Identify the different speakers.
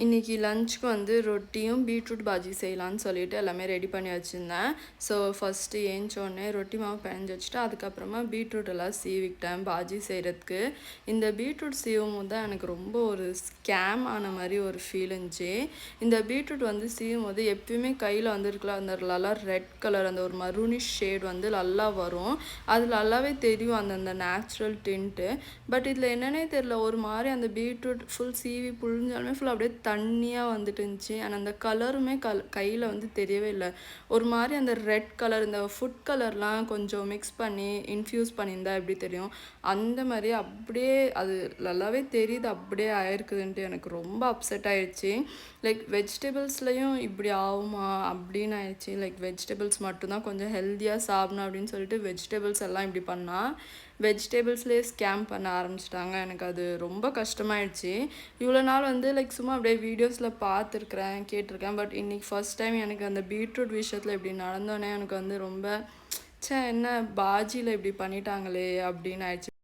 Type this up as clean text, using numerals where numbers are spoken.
Speaker 1: இன்னைக்கு லஞ்சுக்கு வந்து ரொட்டியும் பீட்ரூட் பாஜி செய்யலான்னு சொல்லிட்டு எல்லாமே ரெடி பண்ணி வச்சுருந்தேன். ஸோ ஃபஸ்ட்டு ஏஞ்சோடனே ரொட்டி மாவு பெனஞ்சு வச்சுட்டு அதுக்கப்புறமா பீட்ரூட் எல்லாம் சீவிக்கிட்டேன் பாஜி செய்கிறதுக்கு. இந்த பீட்ரூட் சீவும் போது தான் எனக்கு ரொம்ப ஒரு ஸ்கேம் ஆன மாதிரி ஒரு ஃபீல் இருந்துச்சு. இந்த பீட்ரூட் வந்து சீவும் போது எப்பயுமே கையில் வந்து இருக்கலாம் அந்த நல்லா ரெட் கலர் அந்த ஒரு மரூனிஷ் ஷேட் வந்து நல்லா வரும். அது நல்லாவே தெரியும் அந்த நேச்சுரல் டின்ட்டு. பட் இதில் என்னன்னே தெரில, ஒரு மாதிரி அந்த பீட்ரூட் ஃபுல் சீவி புழிஞ்சாலுமே ஃபுல் அப்படியே தண்ணியாக வந்துட்டு இருந்துச்சு. அண்ட் அந்த கலருமே கையில் வந்து தெரியவே இல்லை. ஒரு மாதிரி அந்த ரெட் கலர் இந்த ஃபுட் கலர்லாம் கொஞ்சம் மிக்ஸ் பண்ணி இன்ஃப்யூஸ் பண்ணியிருந்தா எப்படி தெரியும், அந்த மாதிரி அப்படியே அது நல்லாவே தெரியுது அப்படியே ஆயிருக்குதுன்ட்டு எனக்கு ரொம்ப அப்செட் ஆயிடுச்சு. லைக் வெஜிடபிள்ஸ்லையும் இப்படி ஆகுமா அப்படின்னு ஆயிடுச்சு. லைக் வெஜிடபிள்ஸ் மட்டும்தான் கொஞ்சம் ஹெல்த்தியாக சாப்பிடணும் அப்படின்னு சொல்லிட்டு வெஜிடபிள்ஸ் எல்லாம் இப்படி பண்ணால் வெஜிடபிள்ஸ்லேயே ஸ்கேம் பண்ண ஆரம்பிச்சிட்டாங்க. எனக்கு அது ரொம்ப கஷ்டமாயிடுச்சு. இவ்வளோ நாள் வந்து லைக் சும்மா அப்படியே வீடியோஸில் பார்த்துருக்குறேன் கேட்டிருக்கேன். பட் இன்றைக்கி ஃபஸ்ட் டைம் எனக்கு அந்த பீட்ரூட் விஷயத்தில் இப்படி நடந்தோடனே எனக்கு வந்து ரொம்ப என்ன பாஜியில் இப்படி பண்ணிட்டாங்களே அப்படின்னு ஆயிடுச்சு.